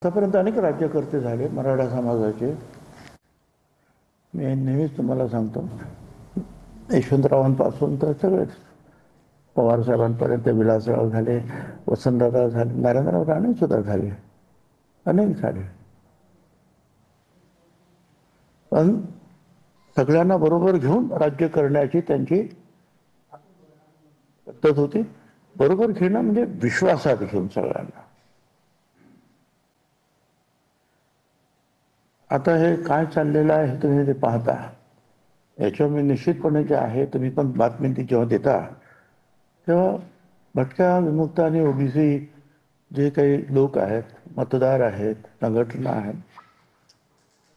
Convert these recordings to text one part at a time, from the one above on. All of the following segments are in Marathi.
आतापर्यंत अनेक राज्यकर्ते झाले मराठा समाजाचे. मी नेहमीच तुम्हाला सांगतो, यशवंतरावांपासून तर सगळेच, पवार साहेबांपर्यंत विलासराव झाले, वसंतदादा झाले, नारायणराव राणे सुद्धा झाले, अनेक झाले. पण सगळ्यांना बरोबर घेऊन राज्य करण्याची त्यांची पद्धत होती. बरोबर घेणं म्हणजे विश्वासात घेऊन सगळ्यांना. आता हे काय चाललेलं आहे हे तुम्ही ते पाहता. याच्यावर मी निश्चितपणे जे आहे, तुम्ही पण बातमी जेव्हा देता तेव्हा भटक्या, विमुक्त आणि ओबीसी जे काही लोक आहेत, मतदार आहेत, संघटना आहेत,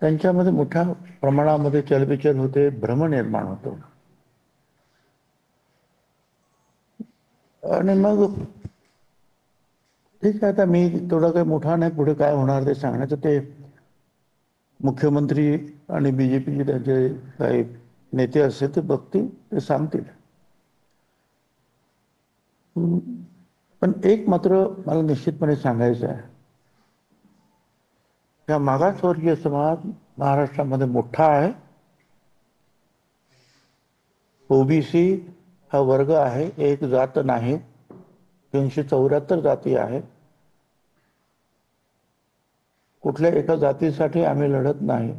त्यांच्यामध्ये मोठ्या प्रमाणामध्ये चलबिचल होते, भ्रम निर्माण होतो. आणि मग ठीक आहे, आता मी थोडा काही मोठा नाही, पुढे काय होणार ते सांगण्याचं. ते मुख्यमंत्री आणि बीजेपीचे त्यांचे काही नेते असतील ते बघतील, ते सांगतील. पण एक मात्र मला निश्चितपणे सांगायचं आहे, या मागासवर्गीय समाज महाराष्ट्रामध्ये मोठा आहे. ओबीसी हा वर्ग आहे, एक जात नाही. 374 जाती आहेत. कुठल्या एका जातीसाठी आम्ही लढत नाही.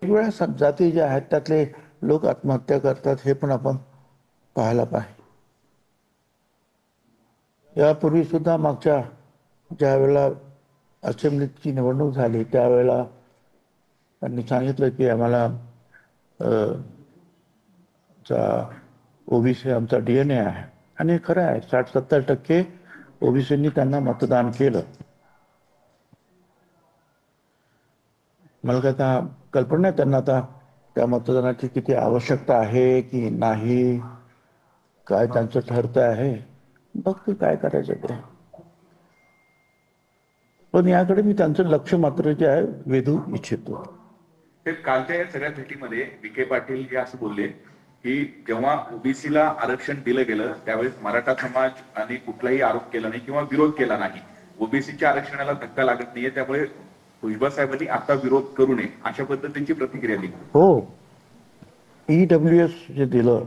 वेगवेगळ्या जाती ज्या आहेत त्यातले लोक आत्महत्या करतात, हे पण आपण पाहायला पाहिजे. यापूर्वी सुद्धा मागच्या ज्या वेळेला असेंब्लीची निवडणूक झाली त्यावेळेला त्यांनी सांगितलं की आम्हाला ओबीसी आमचा DNA आहे. आणि खरं आहे, 60-70% ओबीसींनी त्यांना मतदान केलं. मला काय आता कल्पना नाही त्यांना आता त्या मतदानाची किती आवश्यकता आहे की नाही, काय त्यांचं ठरतं आहे, बघते काय करायचं ते. पण याकडे मी त्यांचं लक्ष मात्र जे आहे वेधू इच्छितो. कालच्या या सगळ्या भेटीमध्ये विखे पाटील हे असं बोलले की जेव्हा ओबीसीला आरक्षण दिलं गेलं त्यावेळेस मराठा समाज आणि कुठलाही आरोप केला नाही किंवा विरोध केला नाही. ओबीसीच्या आरक्षणाला धक्का लागत नाहीये, त्यामुळे भुजबळ साहेबांनी आता विरोध करू नये अशा पद्धतीची प्रतिक्रिया दिली. हो, EWS जे दिलं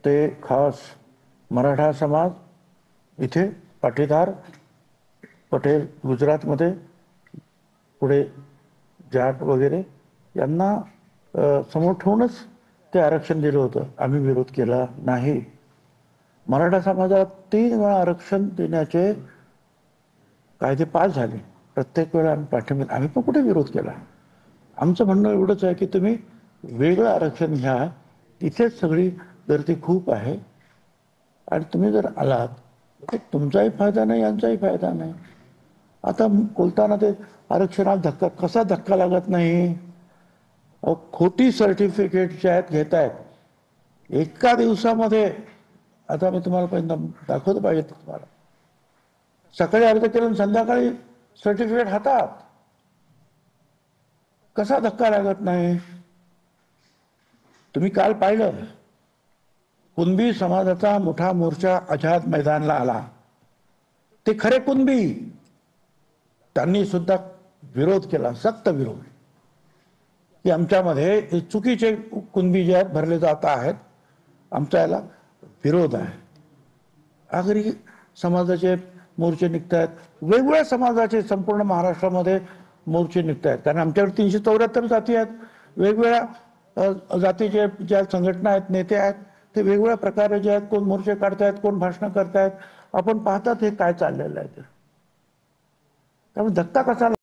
ते खास मराठा समाज इथे, पाटीदार पटेल गुजरातमध्ये, पुढे जाट वगैरे यांना समोर ठेवूनच ते आरक्षण दिलं होतं. आम्ही विरोध केला नाही. मराठा समाजाला 3 वेळा आरक्षण देण्याचे कायदे पास झाले. प्रत्येक वेळा आम्ही पाठिंबा, आम्ही पण कुठे विरोध केला. आमचं म्हणणं एवढंच आहे की तुम्ही वेगळं आरक्षण घ्या, तिथेच सगळी गर्दी खूप आहे. आणि तुम्ही जर आलात तर तुमचाही फायदा नाही, यांचाही फायदा नाही. आता बोलताना ते आरक्षणात धक्का, कसा धक्का लागत नाही? खोटी सर्टिफिकेट जे आहेत घेत आहेत एका दिवसामध्ये. आता मी तुम्हाला पहिल्यांदा दाखवतो पाहिजे तुम्हाला. सकाळी अर्ज केलं, संध्याकाळी सर्टिफिकेट हातात. कसा धक्का लागत नाही? तुम्ही काल पाहिलं, कुणबी समाजाचा मोठा मोर्चा आझाद मैदानला आला. ते खरे कुणबी, त्यांनी सुद्धा विरोध केला, सक्त विरोध, की आमच्यामध्ये चुकीचे कुणबी जे आहेत भरले जात आहेत, आमचा याला विरोध आहे. आगरी समाजाचे मोर्चे निघत आहेत, वेगवेगळ्या समाजाचे संपूर्ण महाराष्ट्रामध्ये मोर्चे निघत आहेत. कारण आमच्याकडे 374 जाती आहेत, वेगवेगळ्या जातीचे ज्या संघटना आहेत, नेते आहेत, ते वेगवेगळ्या प्रकारे जे आहेत, कोण मोर्चे काढतायत, कोण भाषणं करतायत. आपण पाहतात हे काय चाललेलं आहे. त्यामुळे धक्का कसा